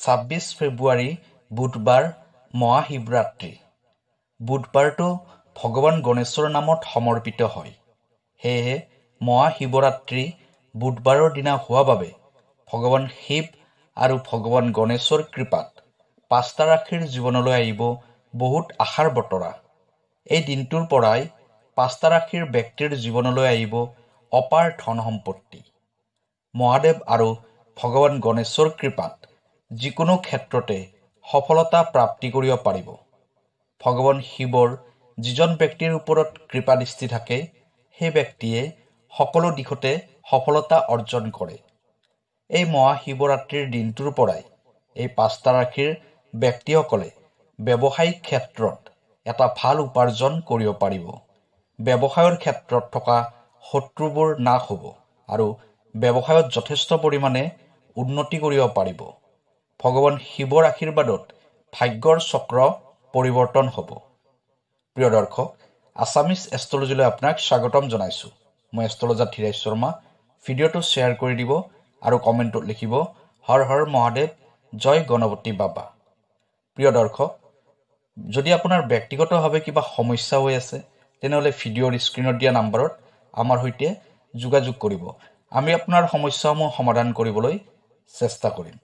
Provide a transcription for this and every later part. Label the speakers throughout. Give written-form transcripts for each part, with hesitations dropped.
Speaker 1: 26 ফেব্ৰুৱাৰী বুধবাৰ মহাশিৱৰাত্ৰি। বুধবাৰটো ভগৱান গণেশৰ নামত সমৰ্পিত হয়। সেয়েহে মহাশিৱৰাত্ৰি বুধবাৰৰ দিনা হোৱা বাবে ভগৱান শিৱ আৰু ভগৱান গণেশৰ কৃপাত 5টা ৰাশিৰ জীৱনলৈ আহিব বহুত আশাৰ বতৰা। এই দিনটোৰ পৰাই 5টা ৰাশিৰ ব্যক্তিৰ জীৱনলৈ আহিব অপাৰ ধন সম্পত্তি। মহাদেৱ আৰু ভগৱান গণেশৰ কৃপাত যিকোনো ক্ষেত্ৰতে সফলতা প্ৰাপ্তি কৰিব পাৰিব। ভগৱান শিৱৰ যিজন ব্যক্তিৰ ওপৰত কৃপা দৃষ্টি থাকে সেই ব্যক্তিয়ে সকলো দিশতে সফলতা অৰ্জন কৰে। এই মহাশিৱৰাত্ৰিৰ দিনটোৰ পৰাই এই 5টা ৰাশিৰ ব্যক্তিসকলে ব্যৱসায়িক ক্ষেত্ৰত এটা ভাল উপাৰ্জন কৰিব পাৰিব। ব্যৱসায়ৰ ক্ষেত্ৰত থকা শত্ৰুবোৰ নাশ হ'ব আৰু ব্যৱসায়ত যথেষ্ট পৰিমাণে উন্নতি কৰিব পাৰিব। ভগৱান শিৱৰ আশীৰ্বাদত ভাগ্যৰ চক্ৰ পৰিৱৰ্তন হ'ব। প্ৰিয় দৰ্শক, আছামিজ এষ্ট্ৰলজীলৈ আপোনাক স্বাগতম জনাইছোঁ। মই এষ্ট্ৰলজাৰ ধীৰাজ শৰ্মা। ভিডিঅ'টো শ্বেয়াৰ কৰি দিব আৰু কমেণ্টত লিখিব হৰ হৰ মহাদেৱ, জয় গণপতি বাবা। প্ৰিয় দৰ্শক, যদি আপোনাৰ ব্যক্তিগতভাৱে কিবা সমস্যা হৈ আছে তেনেহ'লে ভিডিঅ'ৰ স্ক্ৰীণত দিয়া নাম্বাৰত আমাৰ সৈতে যোগাযোগ কৰিব। আমি আপোনাৰ সমস্যাসমূহ সমাধান কৰিবলৈ চেষ্টা কৰিম।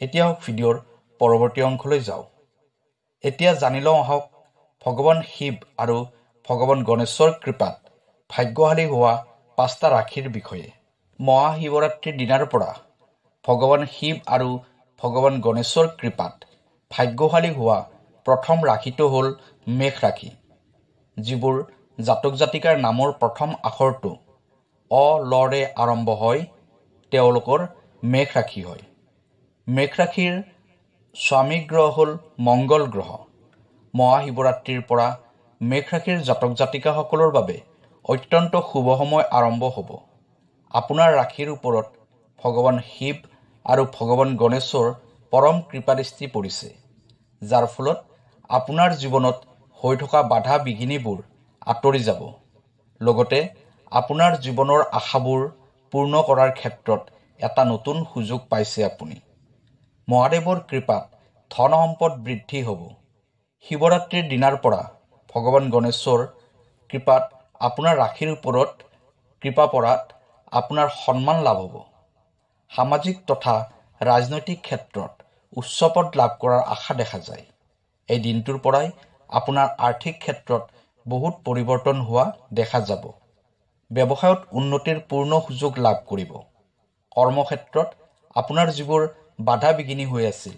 Speaker 1: এতিয়া ভিডিঅ'ৰ পৰৱৰ্তী অংশলৈ যাওঁ। এতিয়া জানি লওঁ আহক ভগৱান শিৱ আৰু ভগৱান গণেশৰ কৃপাত ভাগ্যশালী হোৱা 5টা ৰাশিৰ বিষয়ে। মহাশিৱৰাত্ৰিৰ দিনাৰ পৰা ভগৱান শিৱ আৰু ভগৱান গণেশৰ কৃপাত ভাগ্যশালী হোৱা প্ৰথম ৰাশিটো হ'ল মেষ ৰাশি। যিবোৰ জাতক জাতিকাৰ নামৰ প্ৰথম আখৰটো অ লৰে আৰম্ভ হয় তেওঁলোকৰ মেষ ৰাশি হয়। মেষ ৰাশিৰ স্বামী গ্ৰহ হ'ল মংগল গ্ৰহ। মহাশিৱৰাত্ৰিৰ পৰা মেষ ৰাশিৰ জাতক জাতিকাসকলৰ বাবে অত্যন্ত শুভ সময় আৰম্ভ হ'ব। আপোনাৰ ৰাশিৰ ওপৰত ভগৱান শিৱ আৰু ভগৱান গণেশৰ পৰম কৃপাদৃষ্টি পৰিছে, যাৰ ফলত আপোনাৰ জীৱনত হৈ থকা বাধা বিঘিনিবোৰ আঁতৰি যাব। লগতে আপোনাৰ জীৱনৰ আশাবোৰ পূৰ্ণ কৰাৰ ক্ষেত্ৰত এটা নতুন সুযোগ পাইছে আপুনি। মহাদেৱৰ কৃপাত ধন সম্পদ বৃদ্ধি হ'ব। শিৱৰাত্ৰিৰ দিনাৰ পৰা ভগৱান গণেশৰ কৃপাত আপোনাৰ ৰাশিৰ ওপৰত কৃপা পৰাত আপোনাৰ সন্মান লাভ হ'ব। সামাজিক তথা ৰাজনৈতিক ক্ষেত্ৰত উচ্চ পদ লাভ কৰাৰ আশা দেখা যায়। এই দিনটোৰ পৰাই আপোনাৰ আৰ্থিক ক্ষেত্ৰত বহুত পৰিৱৰ্তন হোৱা দেখা যাব। ব্যৱসায়ত উন্নতিৰ পূৰ্ণ সুযোগ লাভ কৰিব। কৰ্মক্ষেত্ৰত আপোনাৰ যিবোৰ বাধা বিঘিনি হৈ আছিল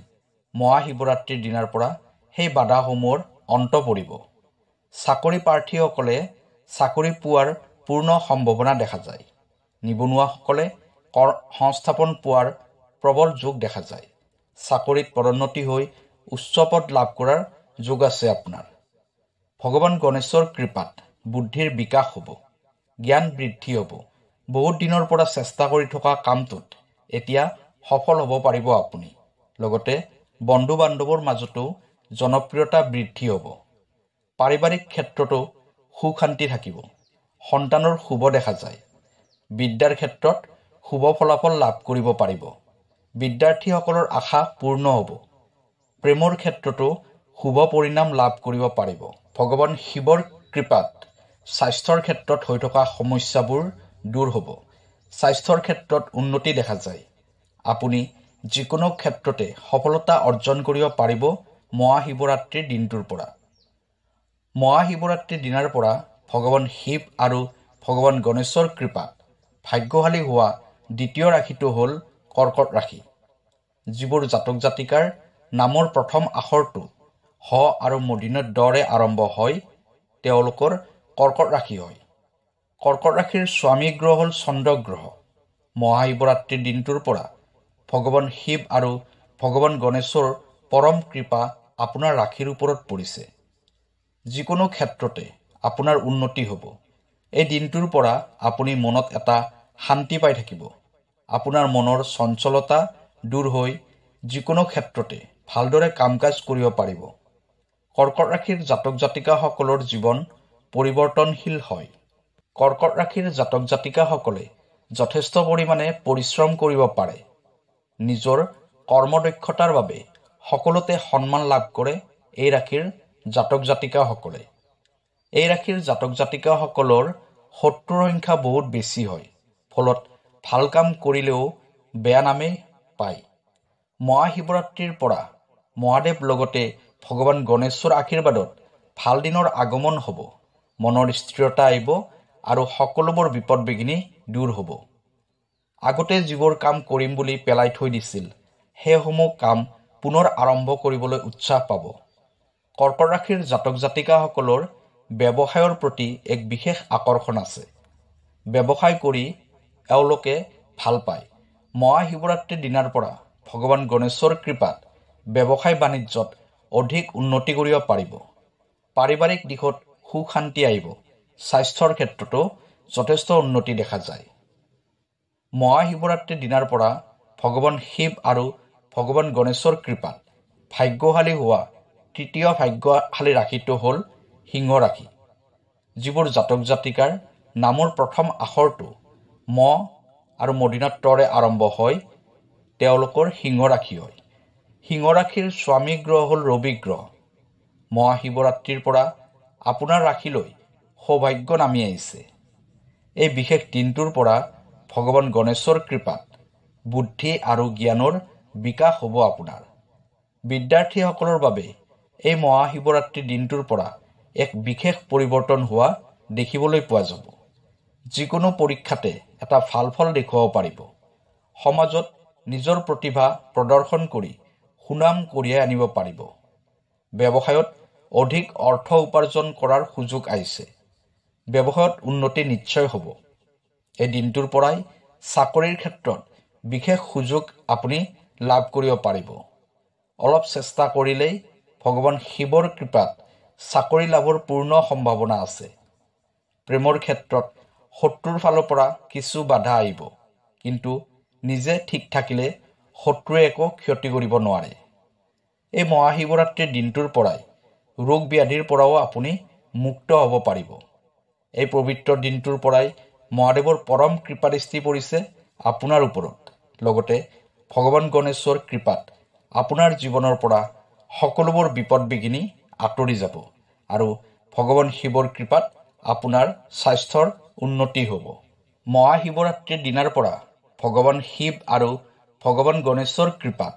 Speaker 1: মহাশিৱৰাত্ৰিৰ দিনাৰ পৰা সেই বাধাসমূহৰ অন্ত পৰিব। চাকৰি প্ৰাৰ্থীসকলে চাকৰি পোৱাৰ পূৰ্ণ সম্ভাৱনা দেখা যায়। নিবনুৱাসকলে সংস্থাপন পোৱাৰ প্ৰবল যোগ দেখা যায়। চাকৰিত পদোন্নতি হৈ উচ্চ পদ লাভ কৰাৰ যোগ আছে আপোনাৰ। ভগৱান গণেশৰ কৃপাত বুদ্ধিৰ বিকাশ হ'ব, জ্ঞান বৃদ্ধি হ'ব। বহুত দিনৰ পৰা চেষ্টা কৰি থকা কামটোত এতিয়া সফল হ'ব পাৰিব আপুনি। লগতে বন্ধু বান্ধৱৰ মাজতো জনপ্ৰিয়তা বৃদ্ধি হ'ব। পাৰিবাৰিক ক্ষেত্ৰতো সুখ শান্তি থাকিব। সন্তানৰ শুভ দেখা যায়। বিদ্যাৰ ক্ষেত্ৰত শুভ ফলাফল লাভ কৰিব পাৰিব। বিদ্যাৰ্থীসকলৰ আশা পূৰ্ণ হ'ব। প্ৰেমৰ ক্ষেত্ৰতো শুভ পৰিণাম লাভ কৰিব পাৰিব। ভগৱান শিৱৰ কৃপাত স্বাস্থ্যৰ ক্ষেত্ৰত হৈ থকা সমস্যাবোৰ দূৰ হ'ব। স্বাস্থ্যৰ ক্ষেত্ৰত উন্নতি দেখা যায়। আপুনি যিকোনো ক্ষেত্ৰতে সফলতা অৰ্জন কৰিব পাৰিব মহাশিৱৰাত্ৰিৰ দিনটোৰ পৰা। মহাশিৱৰাত্ৰিৰ দিনাৰ পৰা ভগৱান শিৱ আৰু ভগৱান গণেশৰ কৃপাত ভাগ্যশালী হোৱা দ্বিতীয় ৰাশিটো হ'ল কৰ্কট ৰাশি। যিবোৰ জাতক জাতিকাৰ নামৰ প্ৰথম আখৰটো হ আৰু মূৰ্ধন্য দৰে আৰম্ভ হয় তেওঁলোকৰ কৰ্কট ৰাশি হয়। কৰ্কট ৰাশিৰ স্বামী গ্ৰহ হ'ল চন্দ্ৰ গ্ৰহ। মহাশিৱৰাত্ৰিৰ দিনটোৰ পৰা ভগৱান শিৱ আৰু ভগৱান গণেশৰ পৰম কৃপা আপোনাৰ ৰাশিৰ ওপৰত পৰিছে। যিকোনো ক্ষেত্ৰতে আপোনাৰ উন্নতি হ'ব। এই দিনটোৰ পৰা আপুনি মনত এটা শান্তি পাই থাকিব। আপোনাৰ মনৰ চঞ্চলতা দূৰ হৈ যিকোনো ক্ষেত্ৰতে ভালদৰে কাম কাজ কৰিব পাৰিব। কৰ্কট ৰাশিৰ জাতক জাতিকাসকলৰ জীৱন পৰিৱৰ্তনশীল হয়। কৰ্কট ৰাশিৰ জাতক জাতিকাসকলে যথেষ্ট পৰিমাণে পৰিশ্ৰম কৰিব পাৰে। নিজৰ কৰ্মদক্ষতাৰ বাবে সকলোতে সন্মান লাভ কৰে এই ৰাশিৰ জাতক জাতিকাসকলে। এই ৰাশিৰ জাতক জাতিকাসকলৰ শত্ৰুৰ সংখ্যা বহুত বেছি হয়, ফলত ভাল কাম কৰিলেও বেয়া নামেই পায়। মহাশিৱৰাত্ৰিৰ পৰা মহাদেৱ লগতে ভগৱান গণেশৰ আশীৰ্বাদত ভাল দিনৰ আগমন হ'ব, মনৰ স্থিৰতা আহিব আৰু সকলোবোৰ বিপদ বিঘিনি দূৰ হ'ব। আগতে যিবোৰ কাম কৰিম বুলি পেলাই থৈ দিছিল সেইসমূহ কাম পুনৰ আৰম্ভ কৰিবলৈ উৎসাহ পাব। কৰ্কট ৰাশিৰ জাতক জাতিকাসকলৰ ব্যৱসায়ৰ প্ৰতি এক বিশেষ আকৰ্ষণ আছে। ব্যৱসায় কৰি এওঁলোকে ভাল পায়। মহাশিৱৰাত্ৰিৰ দিনাৰ পৰা ভগৱান গণেশৰ কৃপাত ব্যৱসায় বাণিজ্যত অধিক উন্নতি কৰিব পাৰিব। পাৰিবাৰিক দিশত সুখ শান্তি আহিব। স্বাস্থ্যৰ ক্ষেত্ৰতো যথেষ্ট উন্নতি দেখা যায়। মহাশিৱৰাত্ৰিৰ দিনাৰ পৰা ভগৱান শিৱ আৰু ভগৱান গণেশৰ কৃপাত ভাগ্যশালী হোৱা তৃতীয় ভাগ্যশালী ৰাশিটো হ'ল সিংহ ৰাশি। যিবোৰ জাতক জাতিকাৰ নামৰ প্ৰথম আখৰটো ম আৰু মদিনাত্তৰে আৰম্ভ হয় তেওঁলোকৰ সিংহ ৰাশি হয়। সিংহ ৰাশিৰ স্বামী গ্ৰহ হ'ল ৰবি গ্ৰহ। মহাশিৱৰাত্ৰিৰ পৰা আপোনাৰ ৰাশিলৈ সৌভাগ্য নামি আহিছে। এই বিশেষ দিনটোৰ পৰা ভগৱান গণেশৰ কৃপাত বুদ্ধি আৰু জ্ঞানৰ বিকাশ হ'ব আপোনাৰ। বিদ্যাৰ্থীসকলৰ বাবে এই মহাশিৱৰাত্ৰিৰ দিনটোৰ পৰা এক বিশেষ পৰিৱৰ্তন হোৱা দেখিবলৈ পোৱা যাব। যিকোনো পৰীক্ষাতে এটা ভাল ফল দেখুৱাব পাৰিব। সমাজত নিজৰ প্ৰতিভা প্ৰদৰ্শন কৰি সুনাম কঢ়িয়াই আনিব পাৰিব। ব্যৱসায়ত অধিক অৰ্থ উপাৰ্জন কৰাৰ সুযোগ আহিছে। ব্যৱসায়ত উন্নতি নিশ্চয় হ'ব। এই দিনটোৰ পৰাই চাকৰিৰ ক্ষেত্ৰত বিশেষ সুযোগ আপুনি লাভ কৰিব পাৰিব। অলপ চেষ্টা কৰিলেই ভগৱান শিৱৰ কৃপাত চাকৰি লাভৰ পূৰ্ণ সম্ভাৱনা আছে। প্ৰেমৰ ক্ষেত্ৰত শত্ৰুৰ ফালৰ পৰা কিছু বাধা আহিব, কিন্তু নিজে ঠিক থাকিলে শত্ৰুৱে একো ক্ষতি কৰিব নোৱাৰে। এই মহাশিৱৰাত্ৰিৰ দিনটোৰ পৰাই ৰোগ ব্যাধিৰ পৰাও আপুনি মুক্ত হ'ব পাৰিব। এই পবিত্ৰ দিনটোৰ পৰাই মহাদেৱৰ পৰম কৃপাদৃষ্টি পৰিছে আপোনাৰ ওপৰত। লগতে ভগৱান গণেশৰ কৃপাত আপোনাৰ জীৱনৰ পৰা সকলোবোৰ বিপদ বিঘিনি আঁতৰি যাব আৰু ভগৱান শিৱৰ কৃপাত আপোনাৰ স্বাস্থ্যৰ উন্নতি হ'ব। মহাশিৱৰাত্ৰিৰ দিনাৰ পৰা ভগৱান শিৱ আৰু ভগৱান গণেশৰ কৃপাত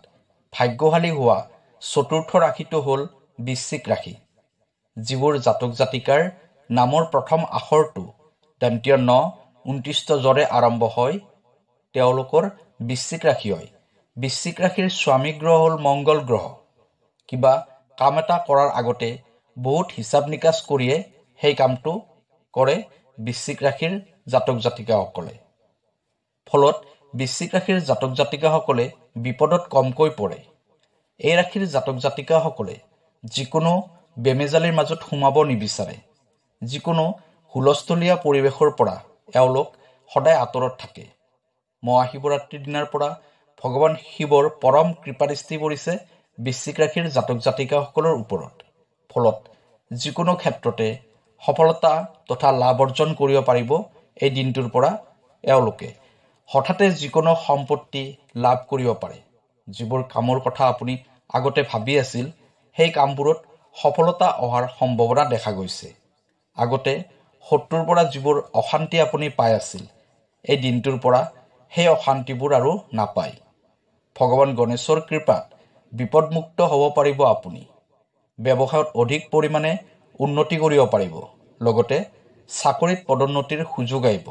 Speaker 1: ভাগ্যশালী হোৱা চতুৰ্থ ৰাশিটো হ'ল বৃশ্চিক ৰাশি। যিবোৰ জাতক জাতিকাৰ নামৰ প্ৰথম আখৰটো দন্তীয় ন 29 আৰম্ভ হয় তেওঁলোকৰ বৃশ্চিক ৰাশি হয়। বৃশ্চিক ৰাশিৰ স্বামী গ্ৰহ হ'ল মংগল গ্ৰহ। কিবা কাম এটা কৰাৰ আগতে বহুত হিচাপ নিকাচ কৰিয়ে সেই কামটো কৰে বৃশ্চিক ৰাশিৰ জাতক জাতিকাসকলে। ফলত বৃশ্চিক ৰাশিৰ জাতক জাতিকাসকলে বিপদত কমকৈ পৰে। এই ৰাশিৰ জাতক জাতিকাসকলে যিকোনো বেমেজালিৰ মাজত সোমাব নিবিচাৰে। যিকোনো হুলস্থলীয়া পৰিৱেশৰ পৰা এওঁলোক সদায় আঁতৰত থাকে। মহাশিৱৰাত্ৰিৰ দিনাৰ পৰা ভগৱান শিৱৰ পৰম কৃপাদৃষ্টি পৰিছে বৃশ্চিক ৰাশিৰ জাতক জাতিকাসকলৰ ওপৰত। ফলত যিকোনো ক্ষেত্ৰতে সফলতা তথা লাভ অৰ্জন কৰিব পাৰিব। এই দিনটোৰ পৰা এওঁলোকে হঠাতে যিকোনো সম্পত্তি লাভ কৰিব পাৰে। যিবোৰ কামৰ কথা আপুনি আগতে ভাবি আছিল সেই কামবোৰত সফলতা অহাৰ সম্ভাৱনা দেখা গৈছে। আগতে শত্ৰুৰ পৰা যিবোৰ অশান্তি আপুনি পাই আছিল এই দিনটোৰ পৰা সেই অশান্তিবোৰ আৰু নাপায়। ভগৱান গণেশৰ কৃপাত বিপদমুক্ত হ'ব পাৰিব আপুনি। ব্যৱসায়ত অধিক পৰিমাণে উন্নতি কৰিব পাৰিব। লগতে চাকৰিত পদোন্নতিৰ সুযোগ আহিব।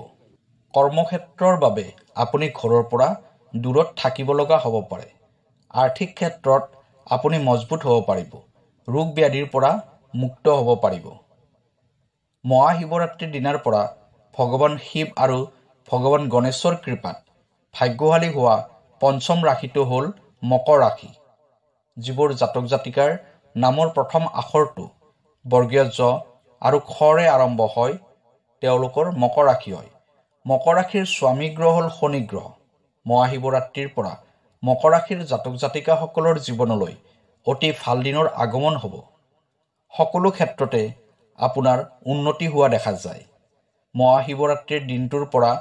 Speaker 1: কৰ্মক্ষেত্ৰৰ বাবে আপুনি ঘৰৰ পৰা দূৰত থাকিব লগা হ'ব পাৰে। আৰ্থিক ক্ষেত্ৰত আপুনি মজবুত হ'ব পাৰিব। ৰোগ ব্যাধিৰ পৰা মুক্ত হ'ব পাৰিব। মহাশিৱৰাত্ৰিৰ দিনাৰ পৰা ভগৱান শিৱ আৰু ভগৱান গণেশৰ কৃপাত ভাগ্যশালী হোৱা পঞ্চম ৰাশিটো হ'ল মকৰ ৰাশি। যিবোৰ জাতক জাতিকাৰ নামৰ প্ৰথম আখৰটো বৰ্গীয় জ আৰু খৰে আৰম্ভ হয় তেওঁলোকৰ মকৰ ৰাশি হয়। মকৰ ৰাশিৰ স্বামী গ্ৰহ হ'ল শনি গ্ৰহ। মহাশিৱৰাত্ৰিৰ পৰা মকৰ ৰাশিৰ জাতক জাতিকাসকলৰ জীৱনলৈ অতি ভাল দিনৰ আগমন হ'ব। সকলো ক্ষেত্ৰতে আপোনাৰ উন্নতি হোৱা দেখা যায়। মহাশিৱৰাত্ৰিৰ দিনটোৰ পৰা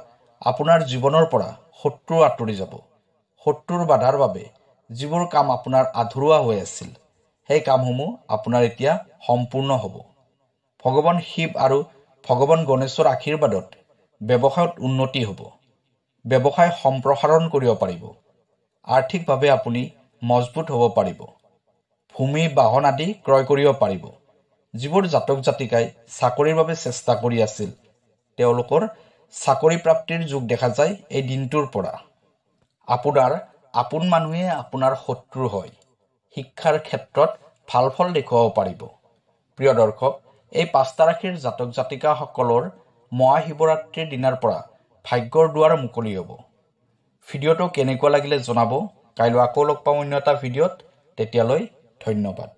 Speaker 1: আপোনাৰ জীৱনৰ পৰা শত্ৰু আঁতৰি যাব। শত্ৰুৰ বাধাৰ বাবে যিবোৰ কাম আপোনাৰ আধৰুৱা হৈ আছিল সেই কামসমূহ আপোনাৰ এতিয়া সম্পূৰ্ণ হ'ব। ভগৱান শিৱ আৰু ভগৱান গণেশৰ আশীৰ্বাদত ব্যৱসায়ত উন্নতি হ'ব। ব্যৱসায় সম্প্ৰসাৰণ কৰিব পাৰিব। আৰ্থিকভাৱে আপুনি মজবুত হ'ব পাৰিব। ভূমি বাহন আদি ক্ৰয় কৰিব পাৰিব। যিবোৰ জাতক জাতিকাই চাকৰিৰ বাবে চেষ্টা কৰি আছিল তেওঁলোকৰ চাকৰি প্ৰাপ্তিৰ যোগ দেখা যায় এই দিনটোৰ পৰা। আপোনাৰ আপোন মানুহে আপোনাৰ শত্ৰু হয়। শিক্ষাৰ ক্ষেত্ৰত ভাল ফল দেখুৱাব পাৰিব। প্ৰিয় দৰ্শক, এই 5টা ৰাশিৰ জাতক জাতিকাসকলৰ মহাশিৱৰাত্ৰিৰ দিনাৰ পৰা ভাগ্যৰ দুৱাৰ মুকলি হ'ব। ভিডিঅ'টো কেনেকুৱা লাগিলে জনাব। কাইলৈ আকৌ লগ পাম অন্য এটা ভিডিঅ'ত। তেতিয়ালৈ ধন্যবাদ।